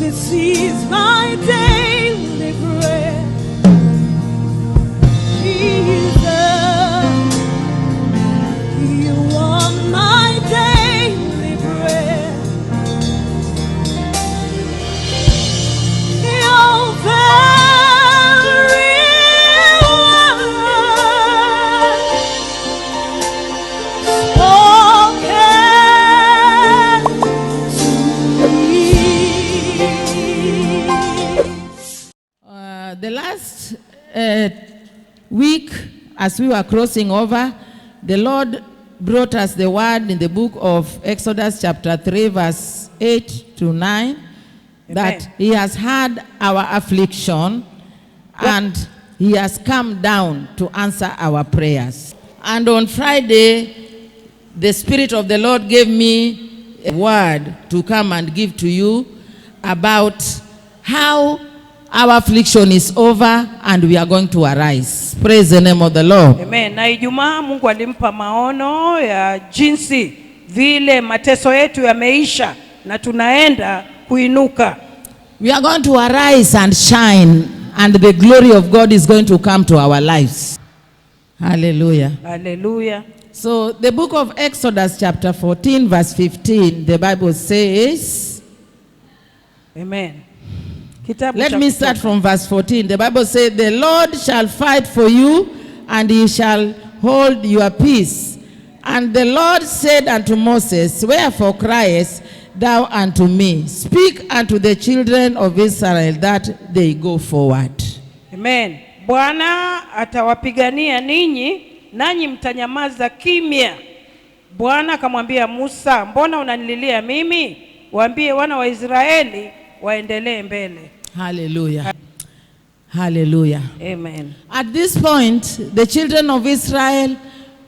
This is my daily bread. Jesus, you are my daily bread. Your very word spoken. The last week, as we were crossing over, the Lord brought us the word in the book of Exodus chapter 3 verse 8 to 9. That he has heard our affliction and he has come down to answer our prayers. And on Friday, the Spirit of the Lord gave me a word to come and give to you about how our affliction is over and we are going to arise. Praise the name of the Lord. Amen. Na Ijumaa Mungu alimpa maono ya jinsi vile mateso yetu yameisha na tunaenda kuinuka. We are going to arise and shine, and the glory of God is going to come to our lives. Hallelujah. Hallelujah. So the book of Exodus chapter 14 verse 15, the Bible says, Amen. Let me start from verse 14. The Bible says, the Lord shall fight for you, and he shall hold your peace. And the Lord said unto Moses, wherefore criest thou unto me? Speak unto the children of Israel that they go forward. Amen. Bwana atawapigania ninyi, nanyi mtanyamaza kimya. Bwana akamwambia Musa, mbona unanililia mimi? Waambie wana wa Israeli waendelee mbele. Hallelujah. Hallelujah. Amen. At this point, the children of Israel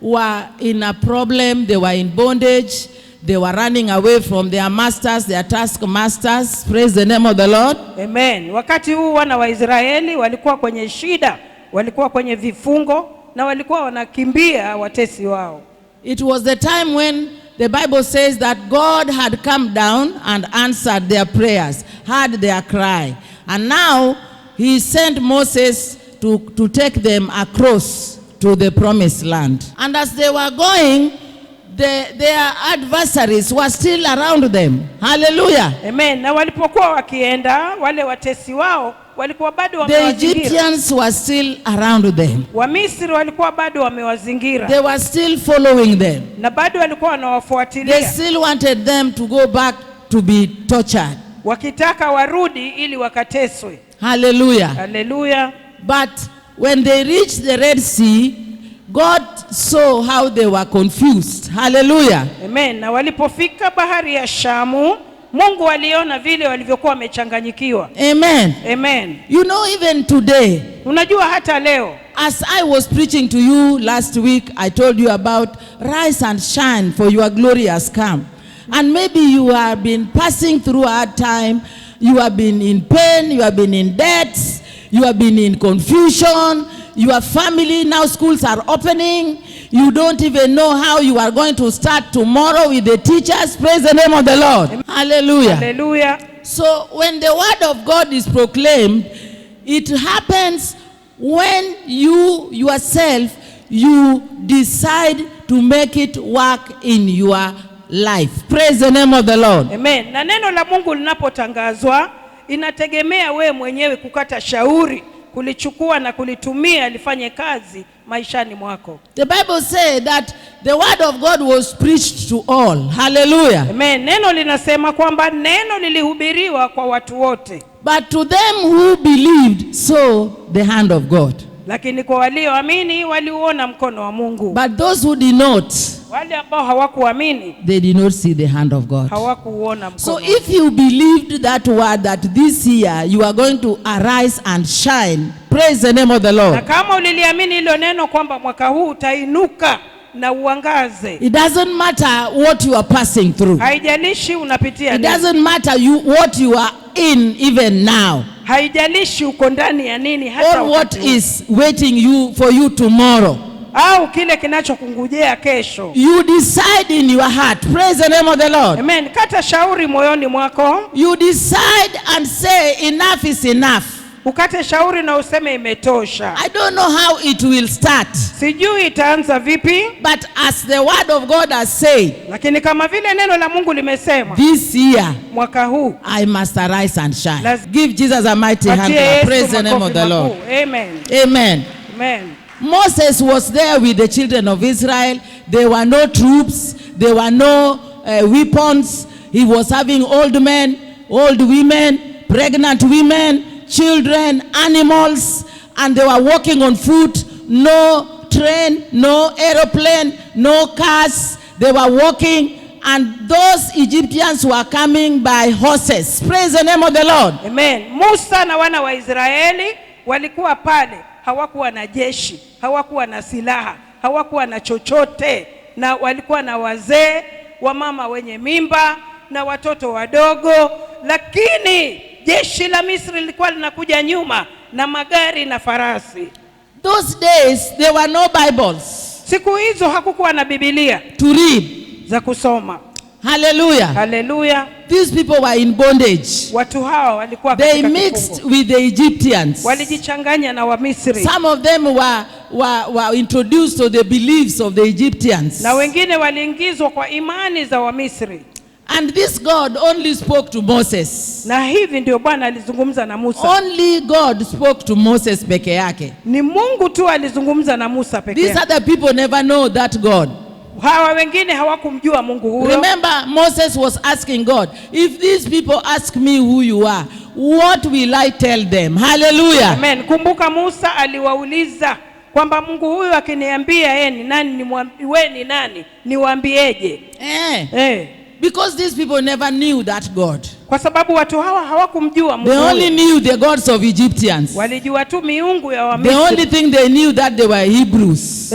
were in a problem. They were in bondage. They were running away from their masters, their taskmasters. Praise the name of the Lord. Amen. Wakati huu wana wa Israeli walikuwa kwenye shida, walikuwa kwenye vifungo na walikuwa wanakimbia watesi wao. It was the time when the Bible says that God had come down and answered their prayers, heard their cry. And now he sent Moses to take them across to the promised land. And as they were going, their adversaries were still around them. Hallelujah. Amen. Na walipokuwa wakienda, wale watesi wao walikuwa bado wamewazingira. The Egyptians were still around them. Wamisri walikuwa bado wamewazingira. They were still following them. Na bado walikuwa wanawafuatilia. They still wanted them to go back to be tortured. Wakitaka warudi ili wakateswe. Hallelujah. Hallelujah. But when they reached the Red Sea, God saw how they were confused. Hallelujah. Amen. Na walipofika bahari ya Shamu, Mungu aliona vile walivyokuwa wamechanganyikiwa. Amen. Amen. You know, even today, unajua hata leo, as I was preaching to you last week, I told you about rise and shine, for your glory has come. And maybe you have been passing through a hard time. You have been in pain. You have been in debt. You have been in confusion. Your family, now schools are opening. You don't even know how you are going to start tomorrow with the teachers. Praise the name of the Lord. Amen. Hallelujah. Hallelujah. So when the word of God is proclaimed, it happens when you yourself, you decide to make it work in your life. Praise the name of the Lord. Amen. Na neno la Mungu linapotangazwa, inategemea wewe mwenyewe kukata shauri, kulichukua na kulitumia lifanye kazi maishani mwako. The Bible says that the word of God was preached to all. Hallelujah. Amen. Neno linasema kwamba neno lilihubiriwa kwa watu wote. But to them who believed, saw the hand of God. Lakini kwa walioamini waliuona mkono wa Mungu. But those who did not, wale ambao hawakuamini, they did not see the hand of God. Hawakuuona mkono. So if you believed that word, that this year you are going to arise and shine, praise the name of the Lord. Na kama uliliamini hilo neno kwamba mwaka huu utainuka na uangaze, it doesn't matter what you are passing through. Haijalishi unapitia nini. It doesn't matter what you are in even now. Haijalishi uko ndani ya nini hata or what is waiting for you tomorrow. Au kile kinachokungujea kesho. You decide in your heart. Praise the name of the Lord. Amen. Kata shauri moyoni mwako. You decide and enough is enough. ukate shauri na useme imetosha. I don't know how it will start. Sijui itaanza vipi, But as the word of God has said, lakini kama vile neno la Mungu limesema, this year mwaka huu I must arise and shine. Let's Give Jesus a mighty hand. patie Yesu Praise the name of the makofi Lord. makuu. Amen. Amen. Amen. Moses was there with the children of Israel. There were no troops. There were no weapons. He was having old men, old women, pregnant women, children, animals, and they were walking on foot. No train, no aeroplane, no cars. They were walking, and those Egyptians were coming by horses. Praise the name of the Lord. Amen. Musa na wana wa Israeli walikuwa pale, hawakuwa na jeshi, hawakuwa na silaha, hawakuwa na chochote, na walikuwa na wazee, wamama wenye mimba na watoto wadogo, lakini jeshi la Misri lilikuwa linakuja nyuma na magari na farasi. Those days there were no Bibles Siku hizo hakukuwa na Biblia to read. za kusoma. Hallelujah. Haleluya. These people were in bondage. Watu hawa walikuwa They katika mixed kifungo. with the Egyptians. Walijichanganya na Wamisri. Some of them were introduced to the beliefs of the Egyptians. Na wengine waliingizwa kwa imani za Wamisri. And this God only spoke to Moses. Na hivi ndio Bwana alizungumza na Musa. Only God spoke to Moses peke yake. Ni Mungu tu alizungumza na Musa peke These yake. other people never know that God. Hawa wengine hawakumjua Mungu huyo. Remember, Moses was asking God, if these people ask me who you are, what will I tell them? Hallelujah. Amen. Kumbuka Musa aliwauliza kwamba Mungu huyu akiniambia yeye ni nani, wewe ni nani, niwaambieje? Because these people never knew that God. Kwa sababu watu hawa hawakumjua Mungu. They only knew the gods of Egyptians. Walijua tu miungu ya The Wamisri. only thing they knew that they were Hebrews.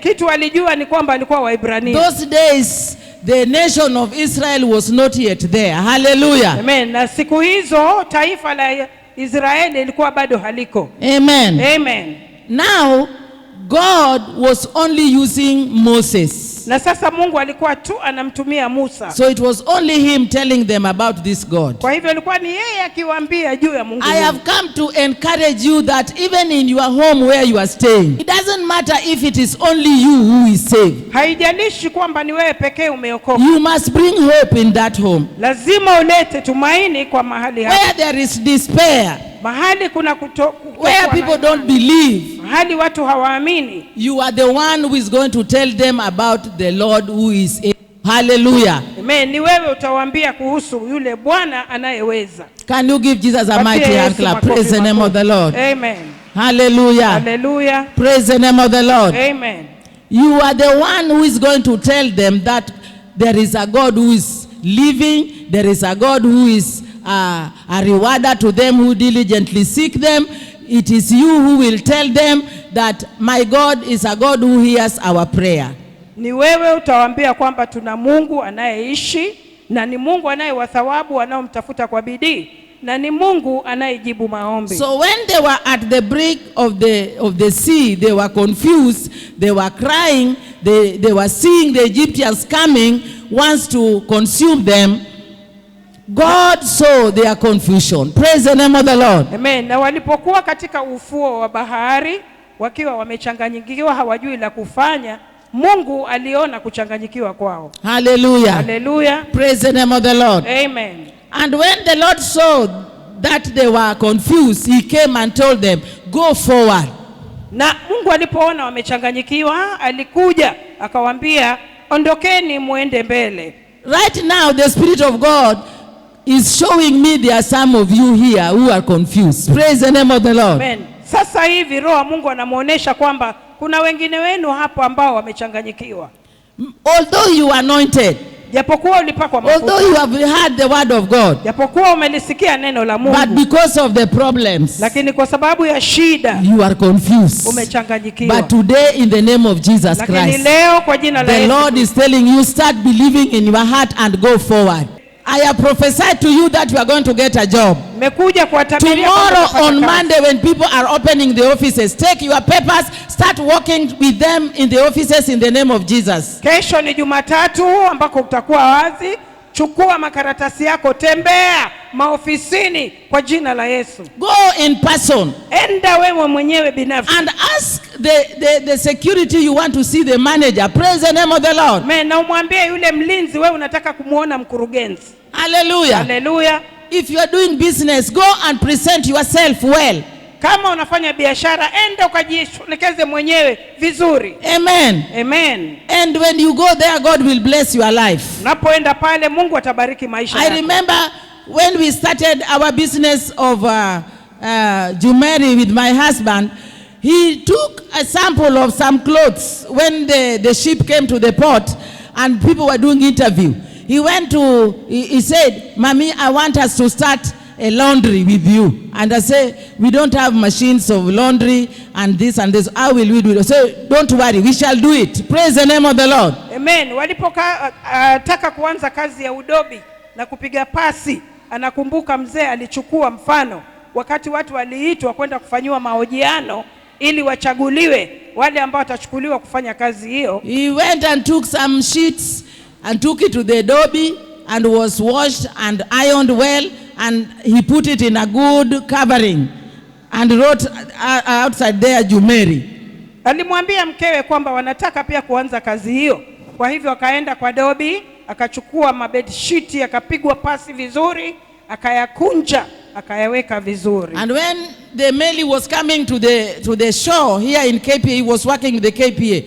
Kitu walijua ni kwamba walikuwa Waibrania. Those days the nation of Israel was not yet there. Hallelujah. Amen. Na siku hizo taifa la Israeli ilikuwa bado haliko. Amen. Amen. Now God was only using Moses. Na sasa Mungu alikuwa tu anamtumia Musa. So it was only him telling them about this God. Kwa hivyo ilikuwa ni yeye akiwaambia juu ya Mungu. I have come to encourage you that even in your home where you are staying, it doesn't matter if it is only you who is saved. Haijalishi kwamba ni wewe pekee umeokoka. You must bring hope in that home. Lazima ulete tumaini kwa mahali hapo. Where there is despair, Mahali kuna where people don't believe, mahali watu hawaamini, you are the one who is going to tell them about the Lord who is able. Hallelujah. Amen. Ni wewe utawaambia kuhusu yule Bwana anayeweza. Can you give Jesus a mighty Patie hand Yesu clap? makofi Praise the name makuu. of the Lord. Amen. Hallelujah. Hallelujah. Praise the name of the Lord. Amen. You are the one who is going to tell them that there is a God who is living, there is a God who is a rewarder to them who diligently seek them. It is you who will tell them that my God is a God who hears our prayer. Ni wewe utawaambia kwamba tuna Mungu anayeishi, na ni Mungu anayewathawabu wanaomtafuta kwa bidii, na ni Mungu anayejibu maombi. So when they were at the brink of the sea, they were confused, they were crying, they were seeing the Egyptians coming, wants to consume them. God saw their confusion. Praise the name of the Lord. Amen. Na walipokuwa katika ufuo wa bahari wakiwa wamechanganyikiwa, hawajui la kufanya, Mungu aliona kuchanganyikiwa kwao. Hallelujah. Hallelujah. Praise the name of the Lord. Amen. And when the Lord saw that they were confused, he came and told them, go forward. Na Mungu alipoona wamechanganyikiwa, alikuja akawaambia, ondokeni muende mbele. Right now the Spirit of God is showing me there are some of you here who are confused. Praise the name of the Lord. Amen. Sasa hivi Roho wa Mungu anamuonesha kwamba kuna wengine wenu hapo ambao wamechanganyikiwa. Although you are anointed, Japokuwa ulipakwa although mafuta, you have heard the word of God, japokuwa umelisikia neno la but Mungu, because of the problems, lakini kwa sababu ya shida you are confused. umechanganyikiwa. But today in the name of Jesus Lakini Christ, leo kwa jina la the Yesu, Lord is telling you, start believing in your heart and go forward. I have prophesied to you that you are going to get a job. nimekuja kuwatabiria kwamba Tomorrow utapata on kazi. Monday when people are opening the offices, take your papers, start working with them in the offices in the name of Jesus. Kesho ni Jumatatu ambako utakuwa wazi, chukua makaratasi yako, tembea maofisini kwa jina la Yesu. Go in person. Enda wewe mwenyewe binafsi. And ask the security you want to see the manager. Praise the name of the Lord. Amen. Na umwambie yule mlinzi wewe unataka kumuona mkurugenzi. Hallelujah. Hallelujah. If you are doing business, go and present yourself well. Kama unafanya biashara, enda ukajishughulikize mwenyewe vizuri. Amen. Amen. And when you go there, God will bless your life. Unapoenda pale, Mungu atabariki maisha yako. I remember when we started our business of jewelry with my husband, he took a sample of some clothes when the ship came to the port and people were doing interview. He went to, he said, "Mommy, I want us to start a laundry with you." And I say, "We don't have machines of laundry and this and this. How will we do it?" So don't worry, we shall do it. Praise the name of the Lord. Amen. Taka kuanza kazi ya udobi na kupiga pasi, anakumbuka mzee alichukua mfano wakati watu waliitwa kwenda kufanyiwa mahojiano ili wachaguliwe wale ambao watachukuliwa kufanya kazi hiyo. He went and took some sheets and took it to the adobe and was washed and ironed well, and he put it in a good covering and wrote outside there Jumeri. Alimwambia mkewe kwamba wanataka pia kuanza kazi hiyo. Kwa hivyo akaenda kwa adobe, akachukua mabed sheet, akapigwa pasi vizuri, akayakunja, akayaweka vizuri. And when the Meli was coming to the shore here in KPA, he was working with the KPA.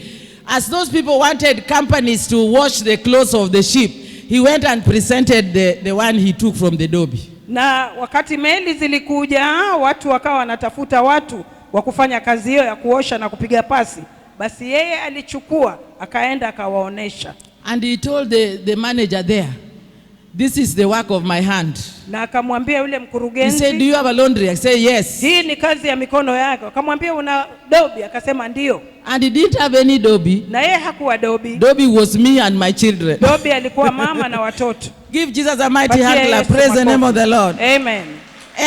As those people wanted companies to wash the clothes of the ship, he went and presented the one he took from the dobe. Na wakati meli zilikuja, watu wakawa wanatafuta watu wa kufanya kazi hiyo ya kuosha na kupiga pasi, basi yeye alichukua akaenda akawaonesha. And he told the manager there, "This is the work of my hand." Na akamwambia yule He mkurugenzi, said, "Do you have a laundry?" I said, "Yes." "Hii ni kazi ya mikono yako." Akamwambia, "Una dobi?" Akasema ndio. And he didn't have any dobe. Na yeye hakuwa dobi. Dobe was me and my children. Dobi alikuwa mama na watoto. Give Jesus a mighty hand clap. Praise the name of the Lord. Amen.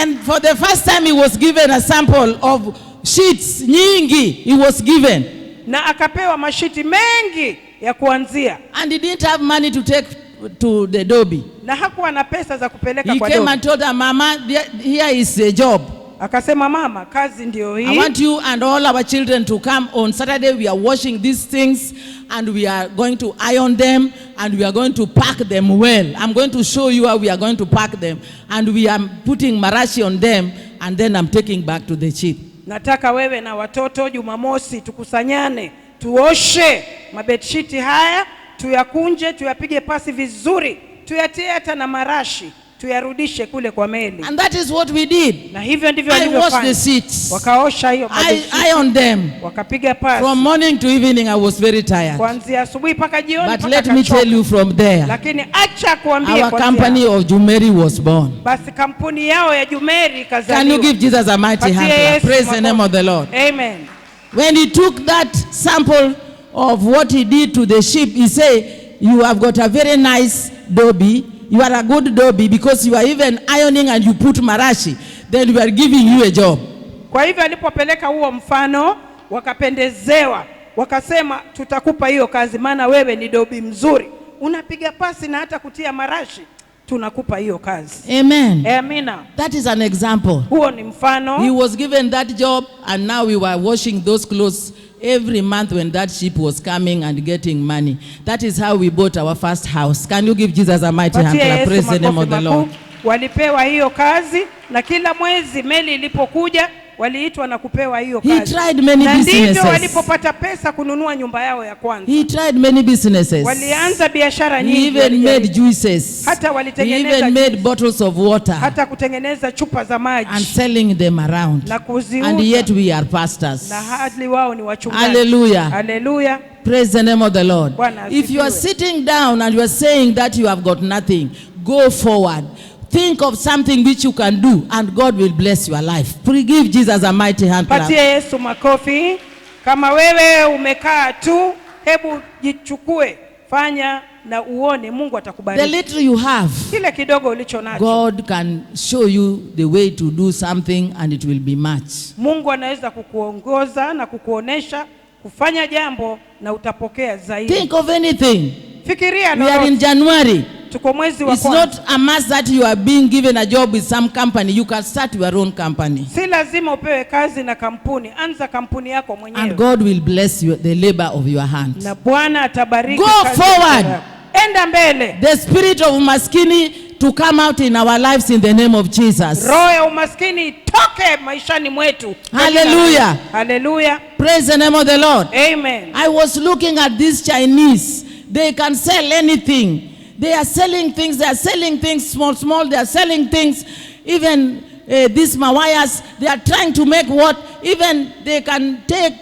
And for the first time he was given a sample of sheets nyingi. He was given. Na akapewa mashiti mengi ya kuanzia. And he didn't have money to take to the dobe. Na hakuwa na pesa za kupeleka He kwa came dobi. and told her, "Mama, here is a job. Akasema, "Mama, kazi ndio I hii. want you and all our children to come on Saturday. We are washing these things and we are going to iron them and we are going to pack them well. I'm going to show you how we are going to pack them. And we are putting marashi on them and then I'm taking back to the ship." Nataka wewe na watoto Jumamosi tukusanyane, tuoshe mabedshiti haya, tuyakunje, tuyapige pasi vizuri, tuyatie hata na marashi, tuyarudishe kule kwa meli. And that is what we did. Na hivyo ndivyo I washed walivyofanya. the seats. Wakaosha hiyo I mabedshiti, ironed them. wakapiga pasi. From morning to evening I was very tired. Kuanzia asubuhi mpaka jioni But mpaka let me kachoka. tell you from there, Lakini acha kuambia our kwa company of Jumeri was born. basi kampuni yao ya Jumeri Can kazaliwa. you give Jesus a mighty hand clap? Praise the name of the Lord. Amen. When he took that sample of what he did to the ship, he said, "You have got a very nice dobe. You are a good dobe because you are even ironing and you put marashi. Then we are giving you a job." Kwa hivyo alipopeleka huo mfano, wakapendezewa, wakasema, "Tutakupa hiyo kazi maana wewe ni dobi mzuri. Unapiga pasi na hata kutia marashi. Tunakupa hiyo kazi." Amen. Amina. That is an example. Huo ni mfano. He was given that job and now we were washing those clothes every month when that ship was coming and getting money. That is how we bought our first house. Can you give Jesus a mighty hand Patia clap? Yesu Praise the name of the makofi Lord. makuu. Walipewa hiyo kazi na kila mwezi meli ilipokuja waliitwa na kupewa hiyo He kazi. tried many Na ndivyo businesses. walipopata pesa kununua nyumba yao ya kwanza. He tried many businesses. Walianza biashara He nyingi. even made juices. Hata He walitengeneza even made bottles of water hata kutengeneza chupa za maji and selling them around. na kuziuza. And yet we are pastors. Na hadi wao ni wachungaji. Hallelujah. Hallelujah. Praise the name of the Lord. Bwana If you are asifiwe. sitting down and you are saying that you have got nothing, go forward. Think of something which you can do and God will bless your life. Give Jesus a mighty hand clap. Patie Yesu makofi. Kama wewe umekaa tu, hebu jichukue, fanya na uone Mungu The atakubariki. little you have, Kile kidogo ulicho nacho, God can show you the way to do something and it will be much. Mungu anaweza kukuongoza na kukuonesha kufanya jambo na utapokea zaidi. Think of anything. Fikiria We are in lolote. January. Tuko mwezi wa It's kwanza. not a must that you are being given a job with some company. You can start your own company. Si lazima upewe kazi na kampuni. Anza kampuni yako And mwenyewe. God will bless you, the labor of your hands. Na Bwana atabariki Go kazi forward. yako. Enda mbele. The spirit of umaskini to come out in our lives in the name of Jesus. Roho ya umaskini itoke maishani mwetu. Hallelujah. Hallelujah. Praise the name of the Lord. Amen. I was looking at these Chinese. They can sell anything. They are selling things. They are selling things small. They are selling things. Even these Mawayas, they are trying to make what? Even they can take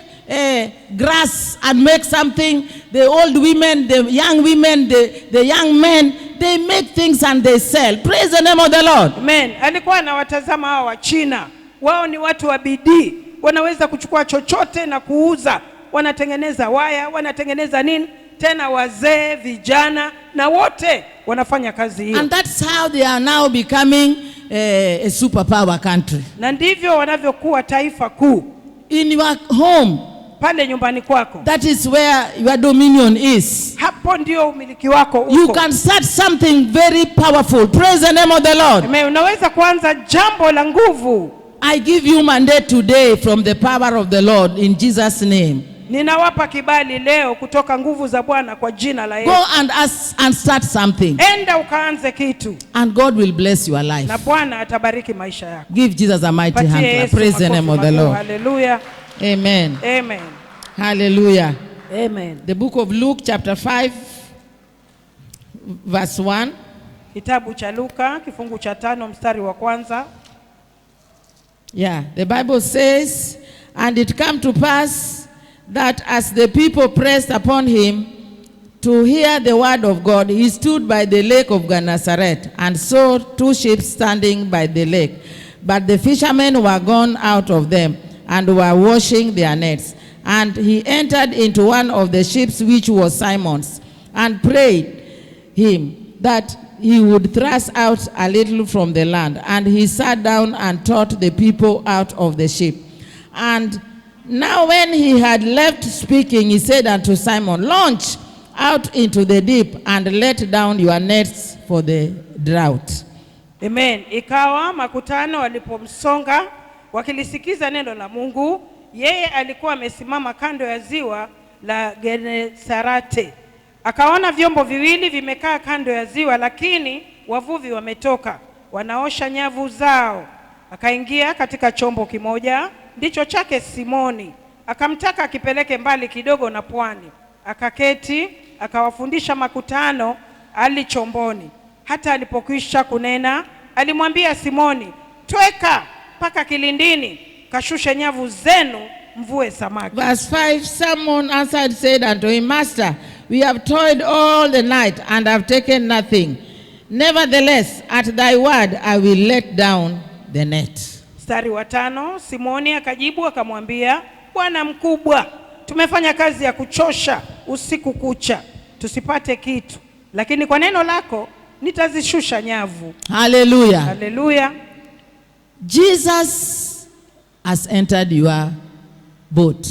grass and make something. The old women, the young women, the young men, they make things and they sell. Praise the name of the Lord. Amen. Alikuwa anawatazama hao wa China. Wao ni watu wa bidii. Wanaweza kuchukua chochote na kuuza. Wanatengeneza waya, wanatengeneza nini? Tena wazee, vijana na wote wanafanya kazi hiyo. And that's how they are now becoming a superpower country. Na ndivyo wanavyokuwa taifa kuu. In your home, Pale nyumbani kwako. that is where your dominion is. Hapo ndio umiliki wako uko. You can start something very powerful. Praise the name of the Lord. Amen. Unaweza kuanza jambo la nguvu. I give you mandate today from the power of the Lord in Jesus' name. Ninawapa kibali leo kutoka nguvu za Bwana kwa jina la Yesu. Go and start something. Enda ukaanze kitu. And God will bless your life. Na Bwana atabariki maisha yako. Give Jesus a mighty Patie hand. Yesu Praise the name of the makofi Lord. Hallelujah. Amen. Amen. Hallelujah. Amen. The book of Luke chapter 5 verse 1. Kitabu cha Luka kifungu cha 5 mstari wa kwanza. Yeah, the Bible says, and it came to pass that as the people pressed upon him to hear the word of God, he stood by the lake of Gennesaret and saw two ships standing by the lake. But the fishermen were gone out of them and were washing their nets. And he entered into one of the ships, which was Simon's, and prayed him that he would thrust out a little from the land. And he sat down and taught the people out of the ship. And now when he had left speaking, he said unto Simon, launch out into the deep and let down your nets for the drought. Amen. Ikawa makutano walipomsonga wakilisikiza neno la Mungu, yeye alikuwa amesimama kando ya ziwa la Genesarete. Akaona vyombo viwili vimekaa kando ya ziwa, lakini wavuvi wametoka, wanaosha nyavu zao. Akaingia katika chombo kimoja, ndicho chake Simoni. Akamtaka akipeleke mbali kidogo na pwani. Akaketi, akawafundisha makutano ali chomboni. Hata alipokwisha kunena, alimwambia Simoni, tweka mpaka kilindini, kashushe nyavu zenu, mvue samaki. Verse 5, Simon answered, said unto him, Master, we have toiled all the night and have taken nothing. Nevertheless, at thy word I will let down the net. Mstari wa 5, Simoni akajibu akamwambia, Bwana mkubwa, tumefanya kazi ya kuchosha usiku kucha, tusipate kitu. Lakini kwa neno lako nitazishusha nyavu. Hallelujah. Hallelujah. Jesus has entered your boat.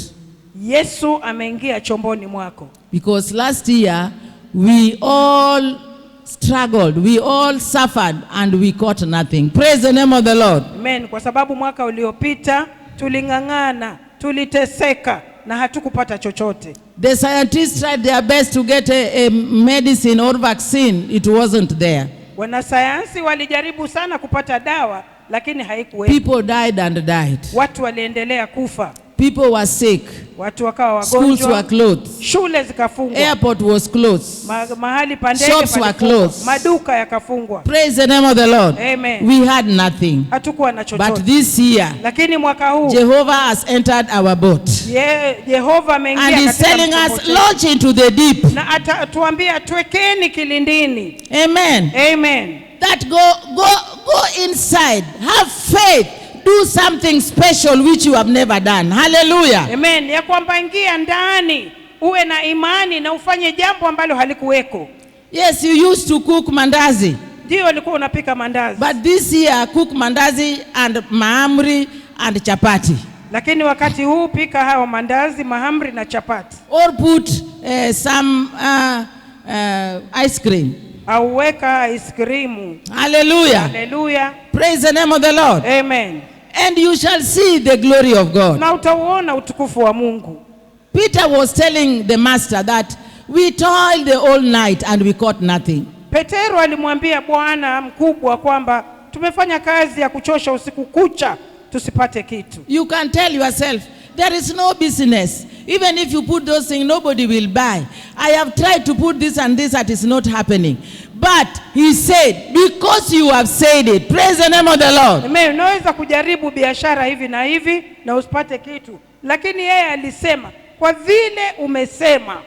Yesu ameingia chomboni mwako. Because last year we all struggled, we all suffered and we caught nothing. Praise the name of the Lord. Amen. Kwa sababu mwaka uliopita tuling'ang'ana, tuliteseka na hatukupata chochote. The scientists tried their best to get a medicine or vaccine. It wasn't there. Wanasayansi walijaribu sana kupata dawa, lakini haikuwepo. People died and died. Watu waliendelea kufa. People were sick. Watu wakawa Schools were wagonjwa. closed. Shule zikafungwa. Airport was closed. Mahali pa ndege Shops were palifungwa. closed. Maduka yakafungwa. Praise the name of the Lord. Amen. We had nothing. Hatukuwa na But chochote. this year, Lakini mwaka huu Jehovah has entered our boat. Yehova ameingia And he's katika telling mchombo us, chetu. launch into the deep. Na atatuambia twekeni kilindini. Amen. Amen. That go inside. Have faith. Do something special which you have never done. Hallelujah. Amen. Ya kwamba ingia ndani, uwe na imani na ufanye jambo ambalo halikuweko. Yes, you used to cook mandazi. Ndio ulikuwa unapika mandazi. But this year, cook mandazi and mahamri and chapati. Lakini wakati huu pika hayo mandazi, mahamri na chapati. Or put some ice cream. auweka ice cream. Hallelujah. Hallelujah. Praise the name of the Lord. Amen. And you shall see the glory of God. Na utauona utukufu wa Mungu. Peter was telling the master that we toiled the whole night and we caught nothing. Petero alimwambia Bwana mkubwa kwamba tumefanya kazi ya kuchosha usiku kucha tusipate kitu. You can tell yourself, there is no business. Even if you put those things, nobody will buy. I have tried to put this and this, that is not happening. But he said, because you have said it, praise the name of the Lord. Amen. Unaweza kujaribu biashara hivi na hivi na usipate kitu. Lakini yeye alisema, kwa vile umesema,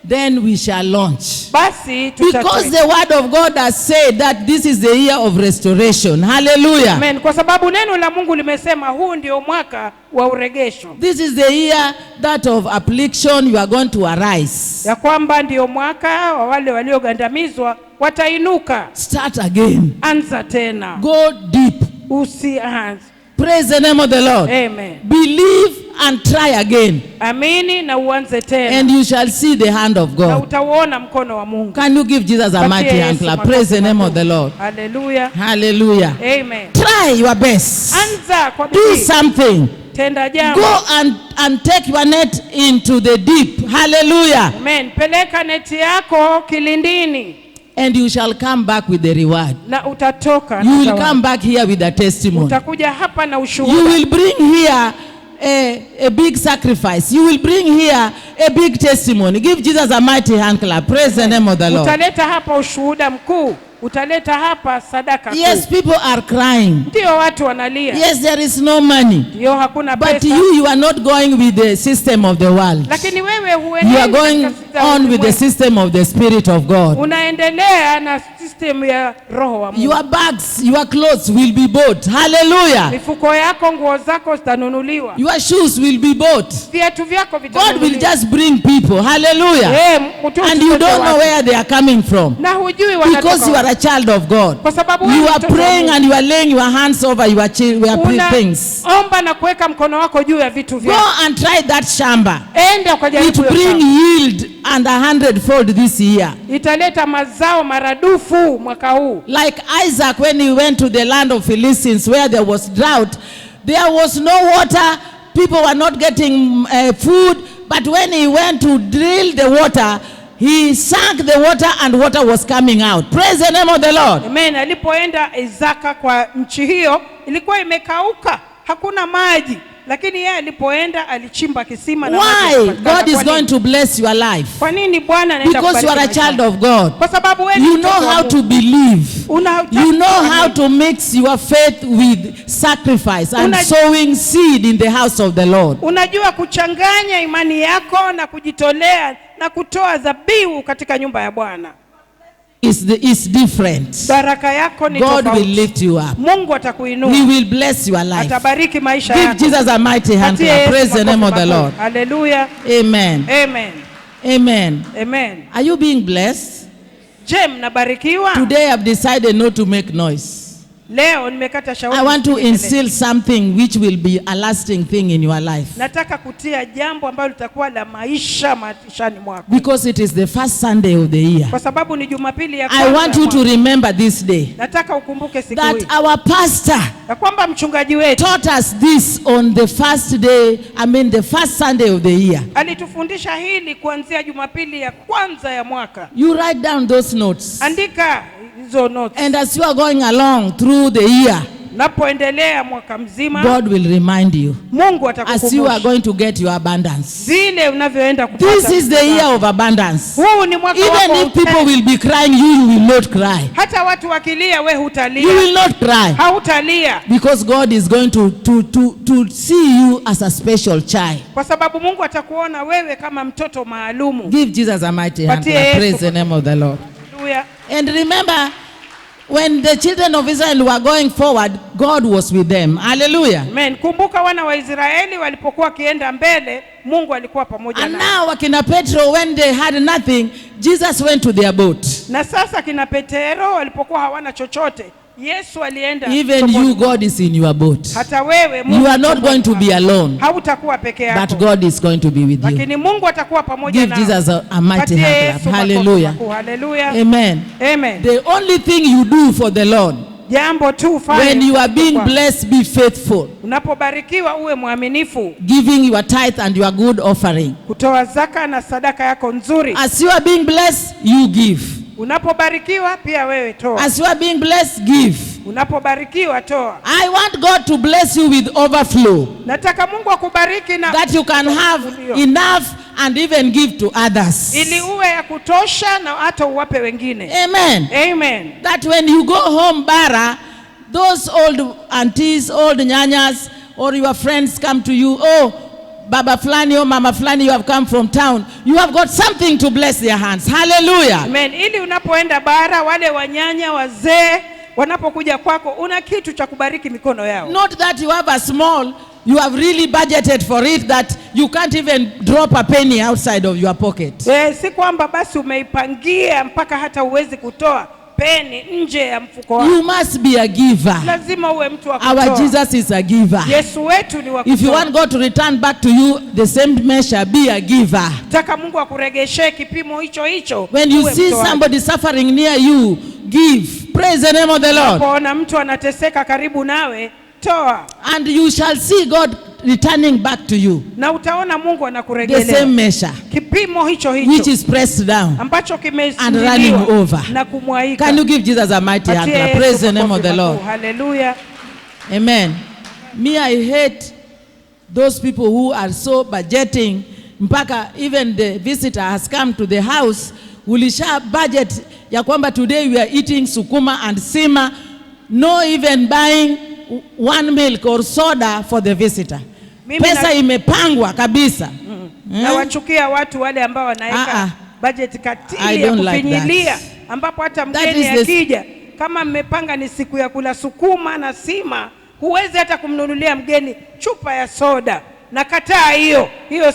then we shall launch. Basi because the word of God has said that this is the year of restoration. Hallelujah. Amen. Kwa sababu neno la Mungu limesema huu ndio mwaka wa uregesho. This is the year that of affliction you are going to arise. Ya kwamba ndio mwaka wa wale waliogandamizwa watainuka. Start again. Anza tena. Go deep. Usianze. Praise the name of the Lord. Amen. Believe and try again. Amini na uanze tena. And you shall see the hand of God. Na utauona mkono wa Mungu. Can you give Jesus a mighty hand clap? Praise the name of the Lord. Hallelujah. Hallelujah. Amen. Try your best. Anza kwa bidii. Do something. Tenda jambo. Go and take your net into the deep. Hallelujah. Amen. Peleka neti yako kilindini. And you shall come back with the reward. Na utatoka. You will come back here with a testimony. Utakuja hapa na ushuhuda. You will bring here a big sacrifice. You will bring here a big testimony. Give Jesus a mighty hand clap. Praise the name of the Lord. Utaleta hapa ushuhuda mkuu. Utaleta hapa sadaka kuu. Yes, people are crying. Ndio watu wanalia. Yes, there is no money. Ndio hakuna pesa. But you are not going with the system of the world. Lakini wewe huendi. You are going on with the system of the Spirit of God. Unaendelea na system ya Roho wa Mungu. Your bags, your clothes will be bought. Hallelujah. Mifuko yako, nguo zako zitanunuliwa. Your shoes will be bought. Viatu vyako vitanunuliwa. God will just bring people. Hallelujah. And you don't know where they are coming from. Na hujui wanatoka. Because you are a child of God. Kwa sababu you are praying and you are laying your hands over your things. Omba na kuweka mkono wako juu ya vitu vyako. Go and try that shamba. Enda ukajaribu. It bring yield and 100-fold this year. Italeta mazao maradufu mwaka huu. Like Isaac when he went to the land of Philistines where there was drought, there was no water, people were not getting food, but when he went to drill the water, he sank the water and water was coming out. Praise the name of the Lord. Amen. Alipoenda Isaka kwa nchi hiyo ilikuwa imekauka, hakuna maji, lakini yeye alipoenda alichimba kisima na maji. Why God is going to bless your life? Kwa nini Bwana anaenda kubariki? Because you are a child of God. Kwa sababu wewe you know how to believe. You know how to mix your faith with sacrifice and sowing seed in the house of the Lord. Unajua kuchanganya imani yako na kujitolea na kutoa dhabihu katika nyumba ya Bwana. Is different. Baraka yako ni God will lift you up. Mungu atakuinua. He will bless your life. Atabariki maisha yako. Give Jesus a mighty hand. Praise the name of the Lord. Hallelujah. Amen. Amen. Amen. Amen. Are you being blessed? Je, mnabarikiwa? Today I've decided not to make noise. Leo nimekata shauri. I want to instill something which will be a lasting thing in your life. Nataka kutia jambo ambalo litakuwa la maisha maishani mwako. Because it is the first Sunday of the year. Kwa sababu ni Jumapili ya kwanza. I want you to remember this day. Nataka ukumbuke siku hii. That our pastor ya kwamba mchungaji wetu taught us this on the first day, the first Sunday of the year. Alitufundisha hili kuanzia Jumapili ya kwanza ya mwaka. You write down those notes. Andika hizo notes. And as you are going along through the year, unapoendelea mwaka mzima, God will remind you. Mungu atakukumbusha. As you are going to get your abundance. Vile unavyoenda kupata. This is the year of abundance. Huu ni mwaka wako. Even if people will be crying, you will not cry. Hata watu wakilia, we hutalia. You will not cry. Hautalia. Because God is going to see you as a special child. Kwa sababu Mungu atakuona wewe kama mtoto maalumu. Give Jesus a mighty hand. Praise the name of the Lord. Hallelujah. And remember, when the children of Israel were going forward, God was with them. Hallelujah. Amen. Kumbuka wana wa Israeli walipokuwa kienda mbele, Mungu alikuwa pamoja nao. And now wakina Petro, when they had nothing, Jesus went to their boat. Na sasa kina Petero walipokuwa hawana chochote, Yesu alienda Even chomboni. you, God is in your boat. Hata wewe You Mungu are not chomboni going to be mwako. alone, Hautakuwa peke but yako. God is going to be with you. Lakini Mungu atakuwa pamoja Give nawe. Jesus a mighty Patie hand Yesu clap. makofi Hallelujah. makuu. Hallelujah. Amen. Amen. The only thing you do for the Lord, Jambo tu fanye when you are being kwa- blessed, be faithful, Unapobarikiwa uwe mwaminifu, giving your tithe and your good offering. kutoa zaka na sadaka yako nzuri. As you are being blessed, you give. Unapobarikiwa pia wewe toa. As you are being blessed, give. Unapobarikiwa toa. I want God to bless you with overflow, Nataka Mungu akubariki na that you can have enough and even give to others. ili uwe ya kutosha na hata uwape wengine. Amen. Amen. That when you go home, Bara, those old aunties, old nyanyas, or your friends come to you, oh, Baba Flani or Mama Flani, you have come from town. You have got something to bless their hands. Hallelujah. Amen. Ili unapoenda bara, wale wanyanya wazee wanapokuja kwako, una kitu cha kubariki mikono yao. Not that you have a small, you have really budgeted for it that you can't even drop a penny outside of your pocket. Si kwamba basi umeipangia mpaka hata uwezi kutoa peni nje ya mfuko wako. You must be a giver. Lazima uwe mtu wa Our kutoa. Jesus is a giver. Yesu wetu ni wa kutoa. If you want God to return back to you the same measure, be a giver. Taka Mungu akuregeshe kipimo hicho hicho. When you uwe see mtoaji. somebody suffering near you, give. Praise the name of the Lord. Unapoona mtu anateseka karibu nawe, toa. And you shall see God returning back to you Na utaona Mungu the anakurejelea. same measure, Kipimo hicho which hicho is pressed down ambacho and kimesindiliwa running over. na kumwaika. Can you give Jesus a mighty hand? Patie Yesu Praise the name makofi of the Lord. makuu. Hallelujah. Amen. Me, I hate those people who are so budgeting. Mpaka even the visitor has come to the house, ulisha budget ya kwamba today we are eating sukuma and sima, no even buying one milk or soda for the visitor. Pesa imepangwa kabisa. Na wachukia watu wale ambao wanaweka budget I katili ya don't like kufinyilia, that. ambapo hata That mgeni is the- akija, kama mmepanga ni siku ya kula sukuma na sima, huwezi hata kumnunulia mgeni chupa ya soda. Na kataa hiyo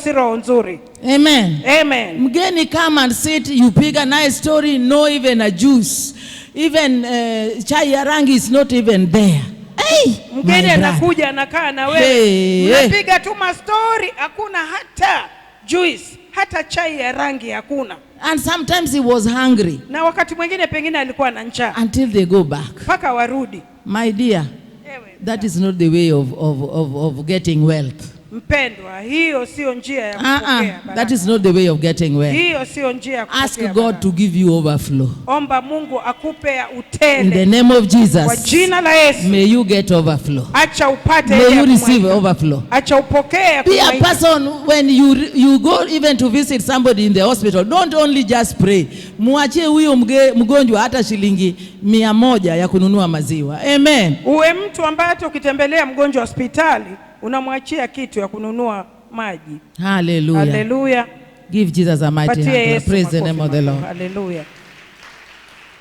si roho nzuri. Amen. Amen. Mgeni come and sit, you pick a nice story, no even a juice. Even chai ya rangi is not even there. Hey, Mgeni my anakuja anakaa na wewe. Hey, Unapiga tu mastori, hakuna hata juice, hata chai ya rangi hakuna. And sometimes he was hungry Na wakati mwingine pengine alikuwa na njaa. until they go back. Mpaka warudi. My dear, that is not the way of getting wealth. Mpendwa, hiyo sio njia ya kupokea baraka. That is not the way of getting wealth. Hiyo sio njia ya kupokea Ask God baraka. to give you overflow. Omba Mungu akupe ya In the utele. name of Kwa Jesus, jina la Yesu. may you get overflow. Acha upate May ile ya you receive kumwaika. overflow. Acha upokee Be a kumwaika. person when you go even to visit somebody in the hospital, don't only just pray. Muachie huyo mgonjwa hata shilingi 100 ya kununua maziwa. Amen. Uwe mtu ambaye hata ukitembelea mgonjwa hospitali unamwachia kitu ya kununua maji. Hallelujah. Hallelujah. Give Jesus a mighty Patie hand. Yesu Praise the makofi name of the makuu. Lord. Hallelujah.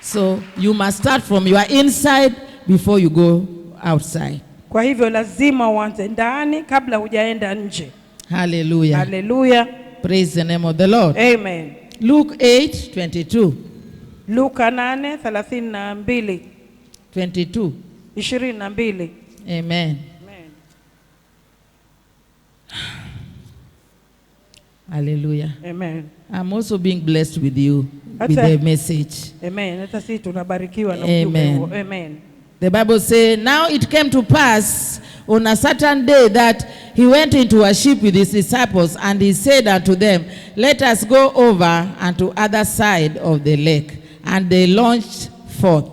So you must start from your inside before you go outside. Kwa hivyo lazima uanze ndani kabla hujaenda nje. Hallelujah. Hallelujah. Praise the name of the Lord. Amen. Luke 8:22. Luka 8:32. 22. 22. Amen. Amen. Hallelujah. Amen. I'm also being blessed with you with That's the it. message. Amen. Hata sisi tunabarikiwa na Amen. ujumbe huo. Amen. The Bible says, now it came to pass on a certain day that he went into a ship with his disciples, and he said unto them, let us go over unto other side of the lake. And they launched forth.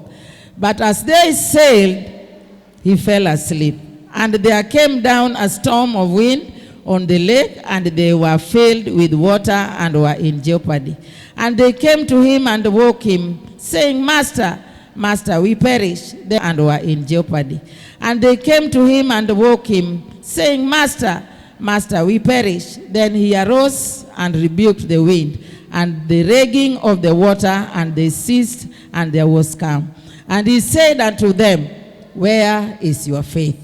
But as they sailed, he fell asleep. And there came down a storm of wind on the lake, and they were filled with water and were in jeopardy. And they came to him and woke him, saying, Master, Master, we perish, and were in jeopardy. And they came to him and woke him, saying, Master, Master, we perish. Then he arose and rebuked the wind and the raging of the water, and they ceased, and there was calm. And he said unto them, where is your faith?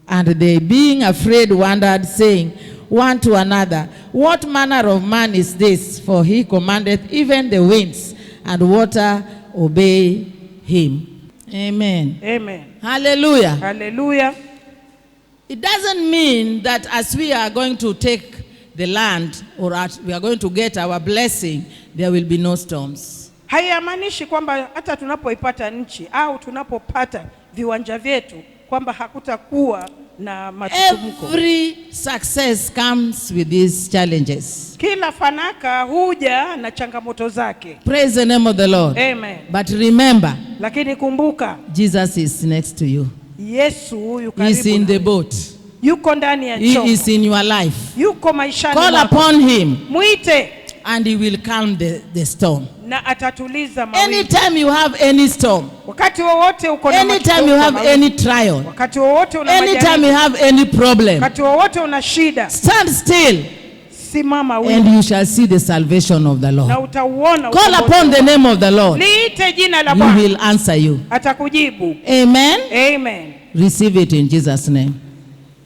And they, being afraid, wondered, saying one to another, what manner of man is this? For he commandeth even the winds and water obey him. Amen. Amen. Hallelujah. Hallelujah. It doesn't mean that as we are going to take the land or we are going to get our blessing, there will be no storms. Haimaanishi kwamba hata tunapoipata nchi au tunapopata viwanja vyetu kwamba hakutakuwa na matumko. Every success comes with these challenges. Kila fanaka huja na changamoto zake. Praise the name of the Lord. Amen. But remember, lakini kumbuka, Jesus is next to you. Yesu huyu He is in the boat. Yuko ndani ya He chombo. is in your life. Yuko maishani Call mwako. upon him. Muite. And he will calm the storm. Na atatuliza mawimbi. Anytime you have any storm, wakati wowote uko na anytime you have any trial, wakati wowote una anytime you have any problem, wakati wowote una shida, stand still, simama and wima, you shall see the salvation of the na Lord. utauona. Call upon the name of the Lord. Liite jina la He Bwana. will answer you. Atakujibu. Amen. Amen. Receive it in Jesus' name.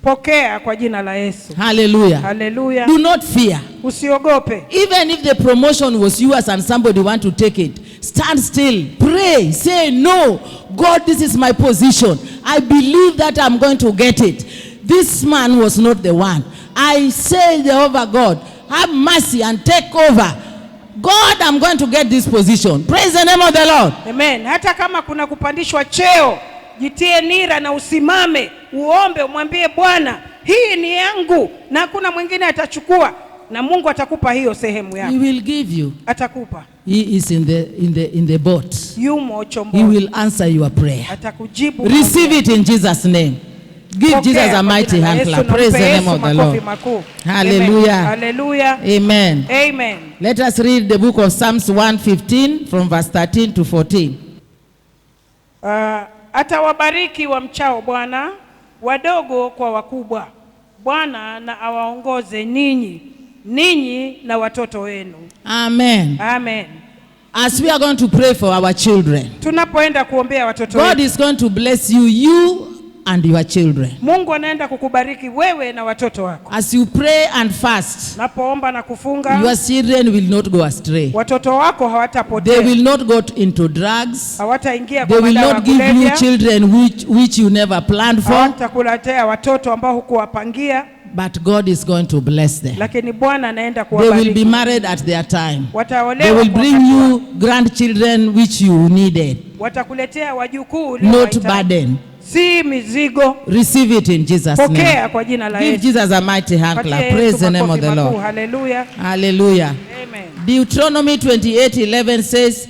Pokea kwa jina la Yesu. Hallelujah. Hallelujah. Do not fear. Usiogope. Even if the promotion was yours and somebody want to take it, stand still, pray, say, no, God, this is my position. I believe that I'm going to get it. This man was not the one. I say, Jehovah God, have mercy and take over. God, I'm going to get this position. Praise the name of the Lord. Amen. Hata kama kuna kupandishwa cheo, jitie nira na usimame, uombe, umwambie Bwana, hii ni yangu na hakuna mwingine atachukua, na Mungu atakupa hiyo sehemu yako. He will give you. Atakupa. He is in the boat. Yumo chomboni. He will answer your prayer. Atakujibu. Receive it in Jesus' name. Give Jesus a mighty hand clap. Praise the name of the Lord. Hallelujah. Hallelujah. Amen. Amen. Let us read the book of Psalms 115 from verse 13 to 14. Atawabariki wamchao Bwana, wadogo kwa wakubwa. Bwana na awaongoze ninyi na watoto wenu. Amen. Amen. As we are going to pray for our children, tunapoenda kuombea watoto God wetu, is going to bless you and your children. Mungu anaenda kukubariki wewe na watoto wako. As you pray and fast, napoomba na kufunga, your children will not go astray. watoto wako hawatapotea. They will not go into drugs. Hawataingia They kwa will madawa ya not give you kulevya. children which you never planned for. Hawatakuletea watoto ambao hukuwapangia. But God is going to bless them. Lakini Bwana anaenda They will be kuwabariki. married at their time. Wataolewa They will kwa bring wakati you grandchildren which you needed. Watakuletea wajukuu Not uliowahitaji. burden. Si mizigo. Receive it in Jesus' Pokea name. kwa jina la Give Yesu. Jesus a mighty hand Patie clap. Yesu Praise the name of the makofi makuu. Lord. Hallelujah. Hallelujah. Amen. Deuteronomy 28:11 says,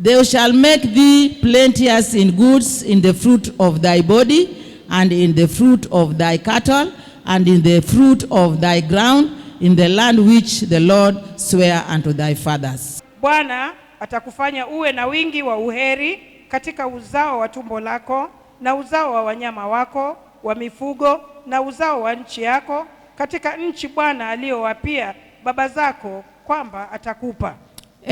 they shall make thee plenteous in goods, in the fruit of thy body, and in the fruit of thy cattle, and in the fruit of thy ground, in the land which the Lord sware unto thy fathers. Bwana atakufanya uwe na wingi wa uheri katika uzao wa tumbo lako, na uzao wa wanyama wako wa mifugo, na uzao wa nchi yako, katika nchi Bwana aliyowapia baba zako kwamba atakupa.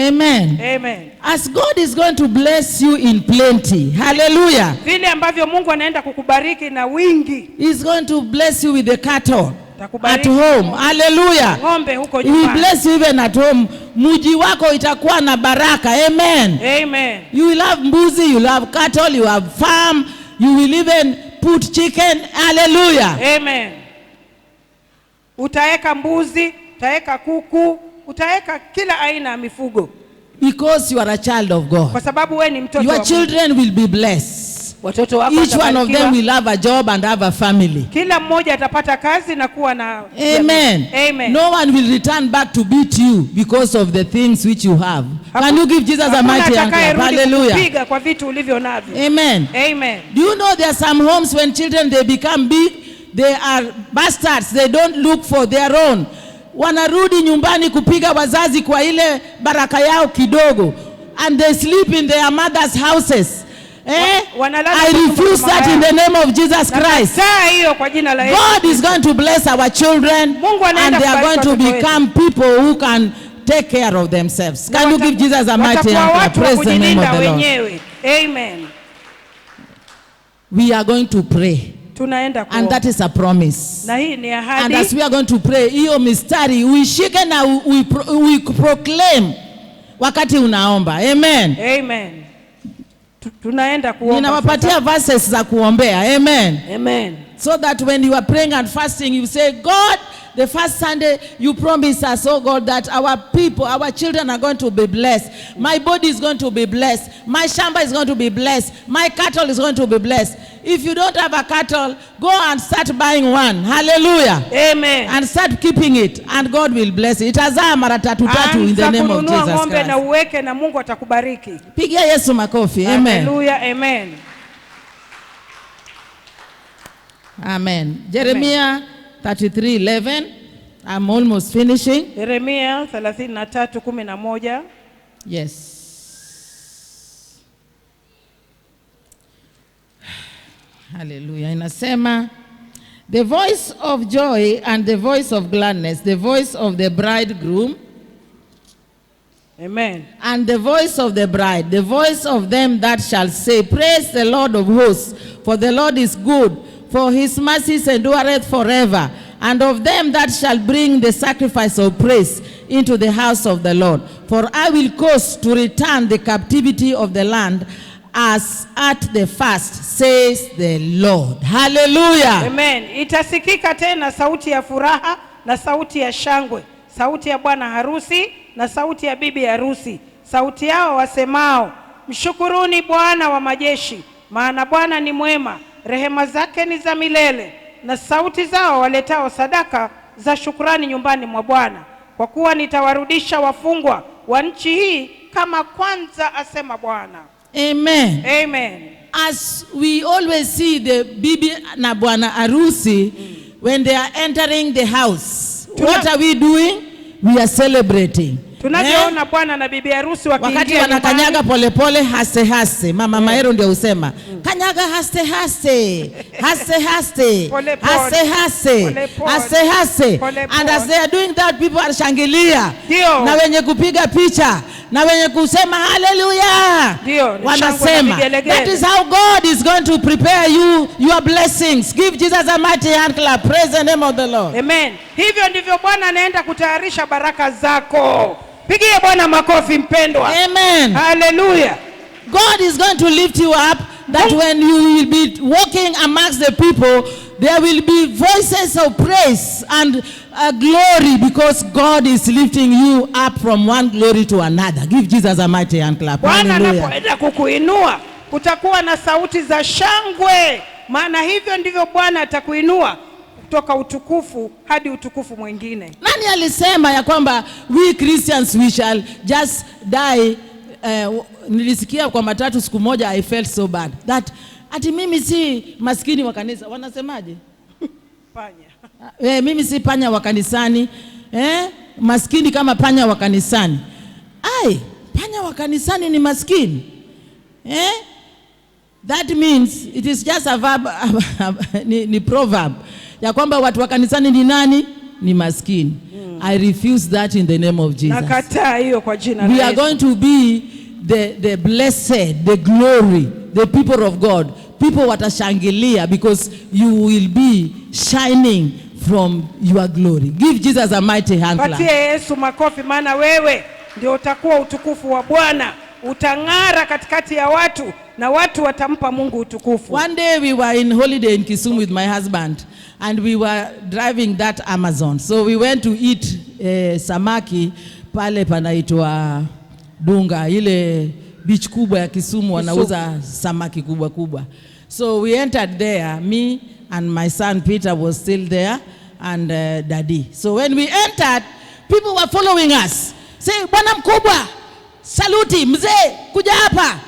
Amen. Amen. As God is going to bless you in plenty. Hallelujah. Vile ambavyo Mungu anaenda kukubariki na wingi. He's going to bless you with the cattle at Atakubariki home. Hallelujah. ng'ombe huko He will nyumbani. bless you even at home. Mji wako itakuwa na baraka. Amen. Amen. You will have mbuzi, you will have cattle, you will have farm, you will even put chicken. Hallelujah. Amen. Utaeka mbuzi, utaeka kuku, utaeka kila aina ya mifugo. Because you are a child of God. Kwa sababu wewe ni mtoto wa Your Mungu. children will be blessed. Watoto wako Each one of them watabarikiwa. will have a job and have a family. Kila mmoja atapata kazi na kuwa na Amen. Amen. No one will return back to beat you because of the things which you have. Can you give Jesus a mighty hand clap? Hallelujah. Kupiga kwa vitu ulivyo navyo. Amen. Amen. Do you know there are some homes when children they become big, they are bastards, they don't look for their own. Wanarudi nyumbani kupiga wazazi kwa ile baraka yao kidogo, and they sleep in their mother's houses. I refuse that in the name of Jesus Christ. Hiyo kwa jina la Yesu. God is going to bless our children, and they are going to become people who can take care of themselves. Can you give Jesus a mighty hand clap? Praise the name of the Lord. Amen. We are going to pray. Tunaenda kuomba. And that is a promise. Na hii ni And ahadi. as we are going to pray, hiyo mistari uishike na we proclaim wakati unaomba. Amen. Amen. tunaenda kuomba. Ninawapatia verses za kuombea. Amen. Amen. So that when you are praying and fasting, you say, God, the first Sunday you promised us, oh God, that our people, our children are going to be blessed. My body is going to be blessed. My shamba is going to be blessed. My cattle is going to be blessed. If you don't have a cattle, go and start buying one. Hallelujah. Amen. And start keeping it, and God will bless it. Itazaa mara tatu in the name of Jesus ng'ombe na Christ. uweke na Mungu atakubariki. Pigia Yesu makofi. Amen. Hallelujah. Amen. Amen. Jeremiah 33:11. I'm almost finishing. Yeremia 33:11. Yes. Hallelujah. Inasema, the voice of joy and the voice of gladness, the voice of the bridegroom, Amen. and the voice of the bride, the voice of them that shall say, praise the Lord of hosts, for the Lord is good, for his mercies endureth forever, and of them that shall bring the sacrifice of praise into the house of the Lord. For I will cause to return the captivity of the land as at the first, says the Lord. Hallelujah. Amen. Itasikika tena sauti ya furaha na sauti ya shangwe, sauti ya bwana harusi na sauti ya bibi harusi, sauti yao wasemao, mshukuruni Bwana wa majeshi, maana Bwana ni mwema, rehema zake ni za milele. Na sauti zao waletao sadaka za shukrani nyumbani mwa Bwana, kwa kuwa nitawarudisha wafungwa wa nchi hii kama kwanza, asema Bwana. Amen. Amen. As we always see the bibi na bwana arusi, when they are entering the house, what are we doing? We are celebrating. Tunavyoona bwana na bibi harusi wakiingia wakati wanakanyaga polepole, hase hase. Mama Maero ndio usema, kanyaga hase hase, hase hase, hase hase, hase hase. And as they are doing that, people are shangilia. Na wenye kupiga picha, na wenye kusema hallelujah, wanasema. That is how God is going to prepare you, your blessings. Give Jesus a mighty hand clap. Praise the name of the Lord. Amen. Hivyo ndivyo Bwana anaenda kutayarisha baraka zako. Pigie Bwana makofi mpendwa. Amen. Hallelujah. God is going to lift you up, that when you will be walking amongst the people, there will be voices of praise and glory, because God is lifting you up from one glory to another. Give Jesus a mighty hand clap. Bwana anapoenda kukuinua, kutakuwa na sauti za shangwe, maana hivyo ndivyo Bwana atakuinua kutoka utukufu hadi utukufu mwingine. Nani alisema ya kwamba we Christians we shall just die? Nilisikia kwa matatu siku moja, I felt so bad that ati mimi si maskini wa kanisa. Wanasemaje? Panya. Mimi si panya wa kanisani. Maskini kama panya wa kanisani. Panya wa kanisani ni maskini. That means it is just a verb, ni proverb ya kwamba watu wa kanisani ni nani? Ni maskini. I refuse that in the name of Jesus. Nakataa hiyo kwa jina la Yesu. We are going to be the blessed, the glory, the people of God. People watashangilia because you will be shining from your glory. Give Jesus a mighty hand clap. Patie Yesu makofi, maana wewe ndio utakuwa utukufu wa Bwana. Utang'ara katikati ya watu na watu watampa Mungu utukufu. One day we were in holiday in Kisumu with my husband, and we were driving that Amazon. So we went to eat samaki pale panaitwa Dunga, ile beach kubwa ya Kisumu, wanauza samaki kubwa kubwa. So we entered there, me and my son Peter was still there, and Daddy. So when we entered, people were following us. Say, bwana mkubwa, saluti, mzee, kuja hapa.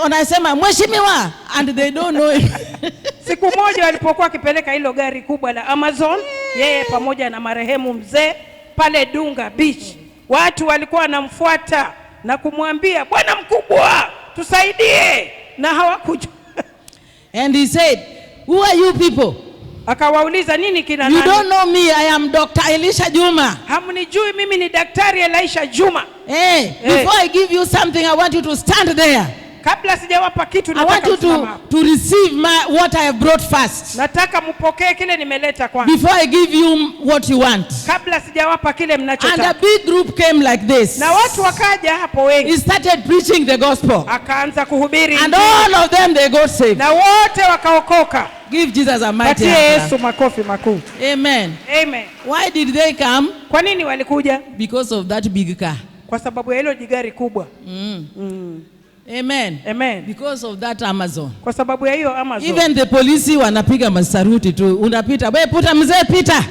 Wanasema mheshimiwa, and they don't know it. Siku moja walipokuwa wakipeleka hilo gari kubwa la Amazon, yeye pamoja na marehemu mzee pale Dunga Beach, watu walikuwa wanamfuata na kumwambia, bwana mkubwa, tusaidie, na hawakujua. And he said, who are you people? Akawauliza, nini kina nani? You don't know me, I am Dr. Elisha Juma. Hamnijui, mimi ni Daktari Elisha Juma. Before I give you something, I want you to stand there. Kabla sijawapa kitu, I want nataka you msimama hapo. to receive what I have brought first. Nataka mpokee kile nimeleta kwanza. Before I give you what you want. Kabla sijawapa kile And mnachotaka. a big group came like this. Na watu wakaja hapo wengi. He started preaching the gospel. Akaanza kuhubiri. And all of them, they got saved. Na wote wakaokoka. Give Jesus a mighty Patie hand. Yesu makofi makuu. Amen. Amen. Why did they come? Kwa nini walikuja? Because of that big car. Kwa sababu ya hilo jigari kubwa. Amen. Amen. Because of that Amazon. Kwa sababu ya hiyo Amazon. Even the police wanapiga masaruti tu. Unapita, wewe puta mzee pita.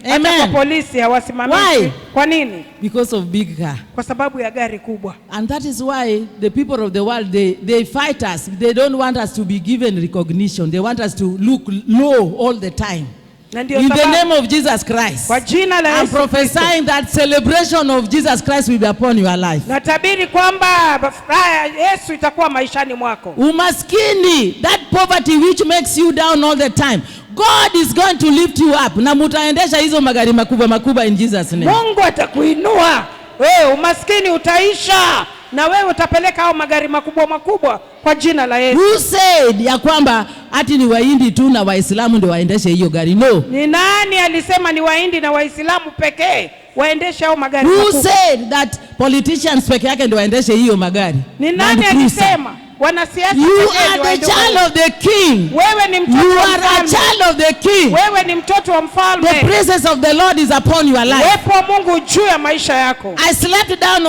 Hata kwa polisi hawasimamishi. Why? Kwa nini? Because of big car. Kwa sababu ya gari kubwa. And that is why the people of the world, they fight us. They don't want us to be given recognition. They want us to look low all the time. In the name of Jesus Christ, kwa jina la I'm Yesu prophesying that celebration of Jesus Christ will be upon your life. Natabiri kwamba furaha ya Yesu itakuwa maishani mwako. Umaskini, that poverty which makes you down all the time, God is going to lift you up. Na mutaendesha hizo magari makubwa makubwa in Jesus name. Mungu atakuinua. Wewe umaskini utaisha. Na wewe utapeleka hao magari makubwa makubwa kwa jina la Yesu. Who said ya kwamba ati ni Wahindi tu na Waislamu ndio waendeshe hiyo gari? No. Ni nani alisema ni Wahindi na Waislamu pekee waendeshe hao magari makubwa? Who said that politicians peke yake ndio waendeshe hiyo magari? Ni nani alisema? Wanasiasa you are the child of the king. Wewe ni mtoto you wa are a child of the king. Wewe ni mtoto wa mfalme. The presence of the Lord is upon your life. Uwepo wa Mungu juu ya maisha yako. I slept down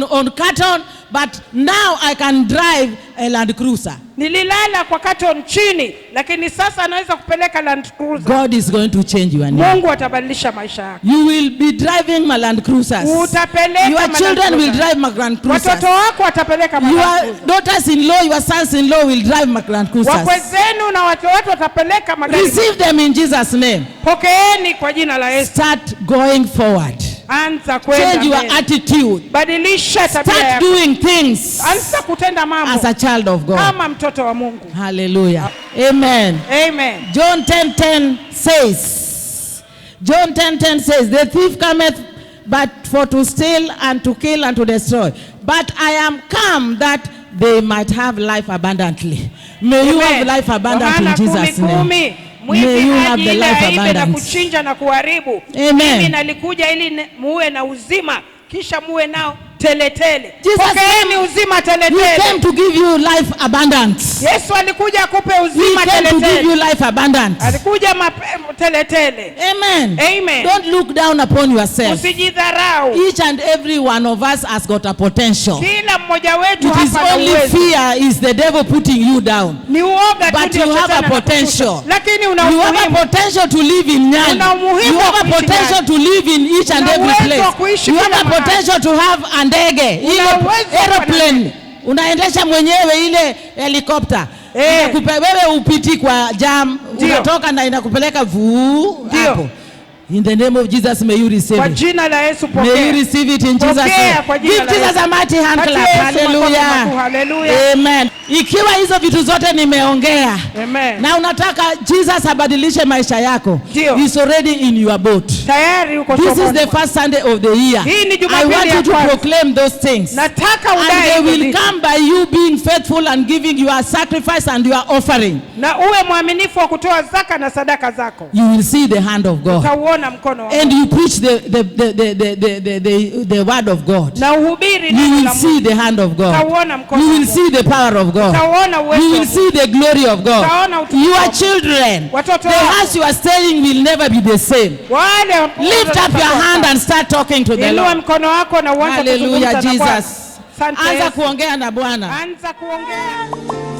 on carton, but now I can drive a Land Cruiser. Nililala kwa carton chini, lakini sasa naweza kupeleka Land Cruiser. God is going to change your name. Mungu atabadilisha maisha yako. You will be driving my Land Cruisers. Utapeleka your children will drive my Land Cruisers. Watoto wako watapeleka Land Cruisers. Your daughters-in-law, your sons-in-law will drive my Land Cruisers. Wakwe zenu na watu watapeleka magari. Receive them in Jesus' name. Pokeeni kwa jina la Yesu. Start going forward. Anza kwenda. Change your attitude. Badilisha tabia yako. Start doing things. Anza kutenda mambo as a child of God. Kama mtoto wa Mungu. Hallelujah. Amen. Amen. John 10:10 says, John 10:10 says, the thief cometh but for to steal and to kill and to destroy. But I am come that they might have life abundantly. May you have life abundantly in Jesus' name. May you have the life abundance. Kuchinja na kuharibu. Amen. Mimi nalikuja ili muwe na uzima kisha muwe nao teletele. Pokeeni uzima teletele. He came to give you life abundance. Yesu alikuja akupe uzima teletele. He came to give you life abundance. Alikuja teletele. Amen. Amen. Don't look down upon yourself. Usijidharau. Each and every one of us has got a potential. Kila mmoja wetu hapa na uwezo. It is only fear is the devil putting you down. Ni uoga tu. But you have a potential. Lakini una you have a potential to live in Nyali. You have a potential to live in each and every place. You have a potential to have ndege, ile aeroplane. Unaendesha mwenyewe ile helicopter. Inakupa wewe upiti kwa jam, unatoka na inakupeleka vuu hapo. In the name of Jesus, may you receive it. Kwa jina la Yesu pokea. May you receive it in Jesus' name. Give Jesus a mighty hand clap. Hallelujah. Hallelujah. Amen. Ikiwa hizo vitu zote nimeongea, amen, na unataka Jesus abadilishe maisha yako, he's already in your boat. Tayari uko This is the first Sunday of the year. I want you to proclaim those things. Nataka udai. And they will come by you being faithful and giving your sacrifice and your offering. Na uwe mwaminifu wa kutoa zaka na sadaka zako. You will see the hand of God. Utauona mkono wa Mungu. And you preach the word of God. Na uhubiri you will see the hand of God. Utauona mkono. You will see the power of God. Utauona uwezo. You will see the glory of God. Utaona utukufu. Your children, watoto the house you are staying will never be the same. Lift up your hand and start talking to the Lord. Mkono wako na uanze kuzungumza na Bwana. Hallelujah, Jesus. Anza kuongea na Bwana. Anza kuongea.